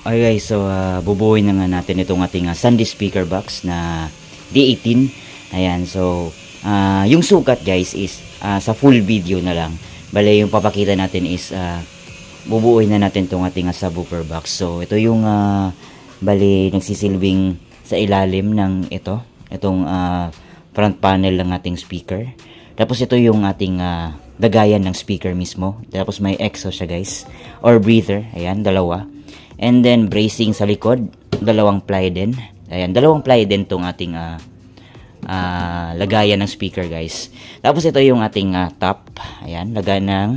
Okay guys, so bubuuin na nga natin itong ating Sunday speaker box na D18. Ayan, so yung sukat guys is sa full video na lang. Bale yung papakita natin is bubuuin na natin itong ating subwoofer box. So ito yung bale nagsisilbing sa ilalim ng itong front panel ng ating speaker. Tapos ito yung ating lagayan ng speaker mismo. Tapos may exhaust siya guys, or breather. Ayan, dalawa. And then bracing sa likod, dalawang ply din. Ayan, dalawang ply din tong ating lagayan ng speaker guys. Tapos ito yung ating top. Ayan, lagayan ng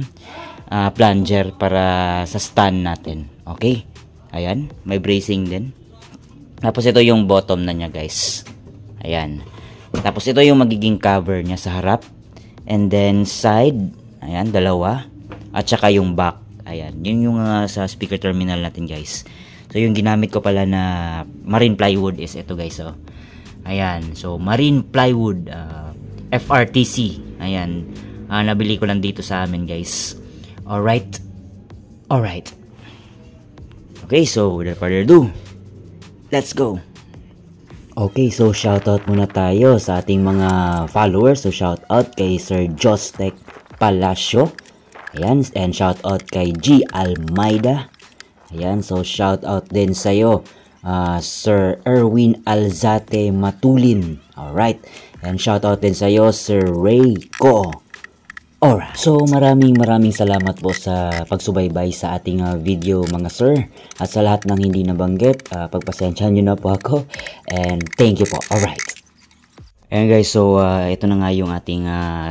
plunger para sa stand natin. Okay? Ayan, may bracing din. Tapos ito yung bottom na niya guys. Ayan. Tapos ito yung magiging cover niya sa harap. And then side, ayan, dalawa. At saka yung back. Ayan, yun yung sa speaker terminal natin guys. So yung ginamit ko pala na marine plywood is ito guys. So, ayan, so marine plywood FRTC. Ayan, nabili ko lang dito sa amin guys. Alright. Alright. Okay, so without further ado, let's go. Okay, so shoutout muna tayo sa ating mga followers. So shoutout kay Sir Jostec Palacio. Ayan, and shout out kay G. Almeida. Ayan, so shout out din sa'yo, Sir Erwin Alzate Matulin. Alright, and shout out din sa'yo, Sir Ray Co. Alright, so maraming salamat po sa pagsubaybay sa ating video mga sir. At sa lahat ng hindi nabanggit, pagpasensyahan nyo na po ako. And thank you po. Alright. Ayan guys, so ito na nga yung ating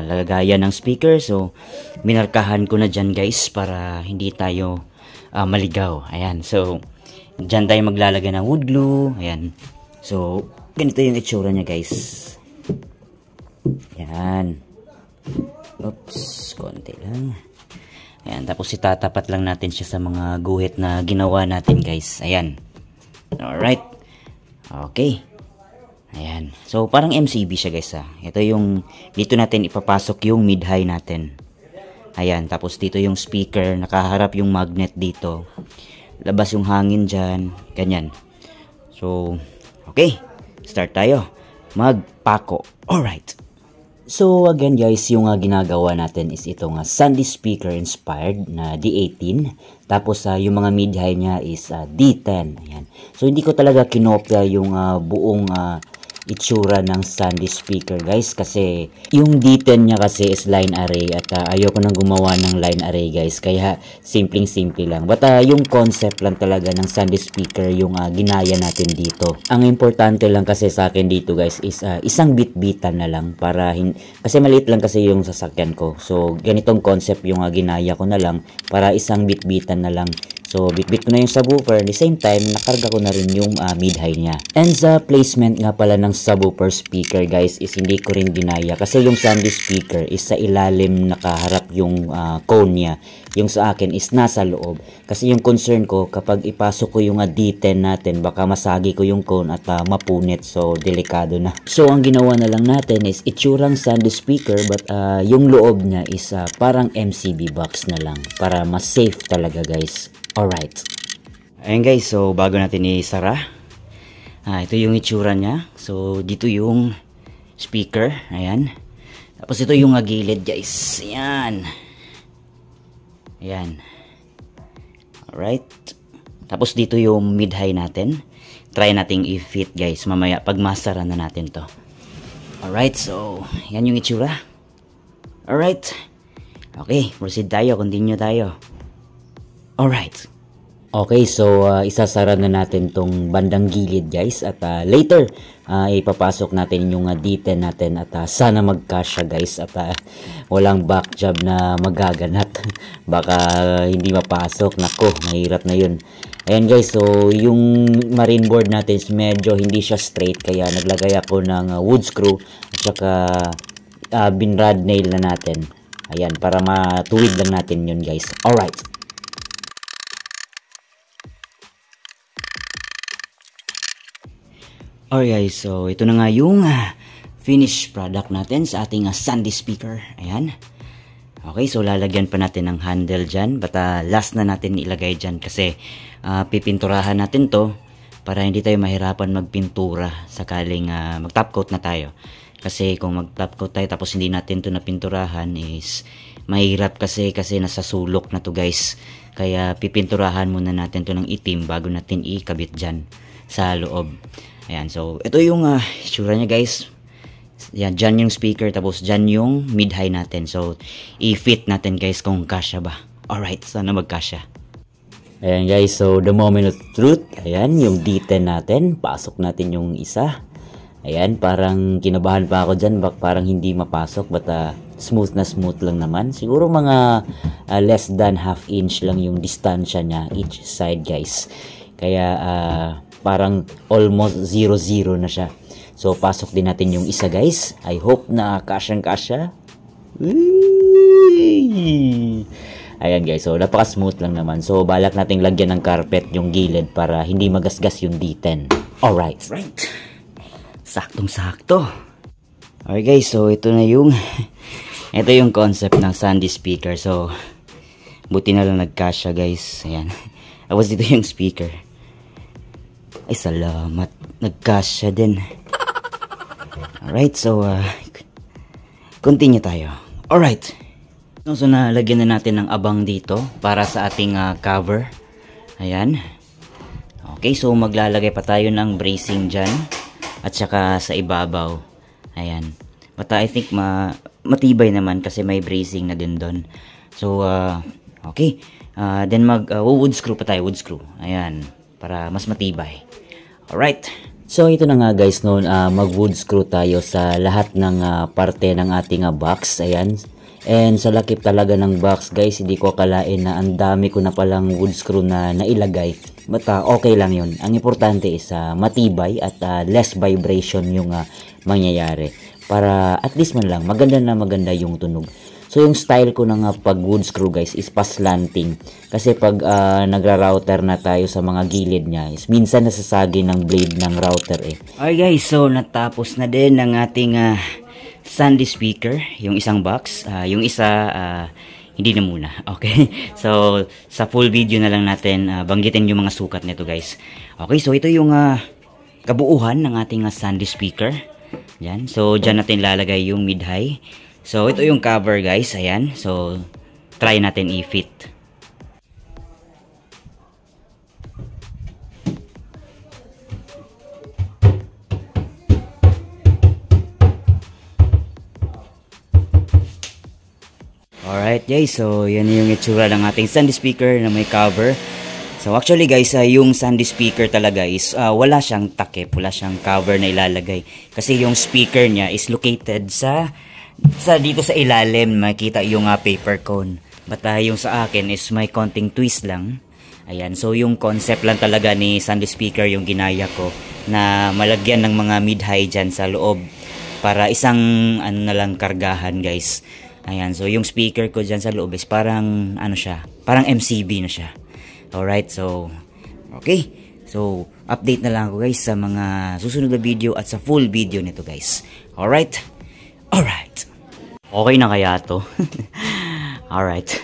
lagayan ng speaker. So minarkahan ko na dyan guys para hindi tayo maligaw. Ayan, so dyan tayo maglalagay ng wood glue. Ayan, so ganito yung itsura niya guys. Ayan, oops, konti lang. Ayan, tapos itatapat lang natin siya sa mga guhit na ginawa natin guys. Ayan, alright, okay. Ayan. So, parang MCB siya guys Ito yung, dito natin ipapasok yung mid-high natin. Ayan. Tapos dito yung speaker. Nakaharap yung magnet dito. Labas yung hangin dyan. Ganyan. So, okay. Start tayo. Magpako. Alright. So, again guys, yung ginagawa natin is itong Sunday speaker inspired na D18. Tapos, yung mga mid-high niya is D10. Ayan. So, hindi ko talaga kinopya yung buong itsura ng Sunday speaker guys, kasi yung D10 niya kasi is line array at ayoko nang gumawa ng line array guys, kaya simple lang. But yung concept lang talaga ng Sunday speaker yung ginaya natin dito. Ang importante lang kasi sa akin dito guys is isang bit-bitan na lang, para kasi maliit lang kasi yung sasakyan ko. So ganitong concept yung ginaya ko na lang, para isang bit-bitan na lang. So, bit-bit ko na yung subwoofer. At the same time, nakarga ko na rin yung mid-high niya. And sa placement nga pala ng subwoofer speaker, guys, is hindi ko rin ginaya. Kasi yung Sunday speaker is sa ilalim nakaharap yung cone niya. Yung sa akin is nasa loob. Kasi yung concern ko, kapag ipasok ko yung D10 natin, baka masagi ko yung cone at mapunit. So, delikado na. So, ang ginawa na lang natin is itsurang Sunday speaker, but yung loob niya is parang MCB box na lang. Para mas safe talaga, guys. Alright. Ayan guys, so bago natin isara, ito yung itsura niya. So dito yung speaker, ayan. Tapos ito yung gilid guys, ayan. Ayan. Alright. Tapos dito yung mid-high natin. Try nating i-fit guys mamaya pag masara na natin to. Alright, so yan yung itsura. Alright. Okay, proceed tayo, continue tayo. Alright. Okay, so isasara na natin tong bandang gilid guys, at later ipapasok natin yung D10 natin, at sana magkasya guys, at walang back job na magaganat. Baka hindi mapasok, nako, mahirap na yun. Ayan guys, so yung marine board natin is medyo hindi siya straight, kaya naglagay ako ng wood screw at saka binrad nail na natin. Ayan, para matuwid lang natin yun guys. Alright. Alright guys, so ito na nga yung finished product natin sa ating Sunday speaker. Ayan. Okay, so lalagyan pa natin ng handle dyan. But last na natin ilagay dyan kasi pipinturahan natin to para hindi tayo mahirapan magpintura sakaling mag-top coat na tayo. Kasi kung mag-top coat tayo tapos hindi natin to napinturahan is mahirap kasi nasa sulok na to guys. Kaya pipinturahan muna natin to ng itim bago natin ikabit dyan sa loob. Ayan, so ito yung itsura niya guys. Yan, dyan yung speaker tapos dyan yung mid-high natin. So i-fit natin guys kung kasya ba. Alright, sana magkasya. Ayan guys, so the moment of truth. Ayan, yung D10 natin. Pasok natin yung isa. Ayan, parang kinabahan pa ako dyan. Parang hindi mapasok. But smooth na smooth lang naman. Siguro mga less than half inch lang yung distansya niya each side guys. Kaya parang almost 0-0 na siya. So pasok din natin yung isa guys. I hope na kasyang-kasya. Ayan guys, so napaka-smooth lang naman. So balak nating lagyan ng carpet yung gilid para hindi magasgas yung D10. Alright. Right. Saktong-sakto. Alright guys, so ito na yung ito yung concept ng Sandy speaker. So buti na lang nagkasya guys. Ayan. Tapos dito yung speaker. Ay salamat. Nagkasya din. Alright, so continue tayo. Alright. So nalagyan na natin ng abang dito para sa ating cover. Ayan. Okay, so maglalagay pa tayo ng bracing dyan at saka sa ibabaw. Ayan. But I think matibay naman kasi may bracing na din doon. So okay. Then wood screw pa tayo, wood screw. Ayan, para mas matibay. Alright. So ito na nga guys, no, mag wood screw tayo sa lahat ng parte ng ating box. Ayan. And sa lakip talaga ng box guys, hindi ko akalain na ang dami ko na palang wood screw na nailagay. But okay lang yun. Ang importante is matibay at less vibration yung mangyayari. Para at least man lang maganda na maganda yung tunog. So yung style ko ng pag wood screw guys is pa-slanting. Kasi pag nagra-router na tayo sa mga gilid niya is minsan nasasagi ng blade ng router eh. Alright guys, so natapos na din ng ating Sandy speaker, yung isang box. Yung isa hindi na muna. Okay, so sa full video na lang natin banggitin yung mga sukat nito guys. Okay, so ito yung kabuuhan ng ating Sandy speaker. Yan, so dyan natin lalagay yung mid-high. So, ito yung cover guys. Ayan. So, try natin i-fit. Alright guys. So, yan yung itsura ng ating Sandy speaker na may cover. So, actually guys, yung Sandy speaker talaga is wala siyang takip. Wala siyang cover na ilalagay. Kasi yung speaker niya is located dito sa ilalim makita yung paper cone. But yung sa akin is may konting twist lang. Ayan, so yung concept lang talaga ni Sandy speaker yung ginaya ko na malagyan ng mga mid-high dyan sa loob para isang ano na lang kargahan guys. Ayan, so yung speaker ko dyan sa loob is parang ano siya, parang MCB na siya. Alright, so okay. So update na lang ako guys sa mga susunod na video at sa full video nito guys. Alright. Okay na kaya to? Alright.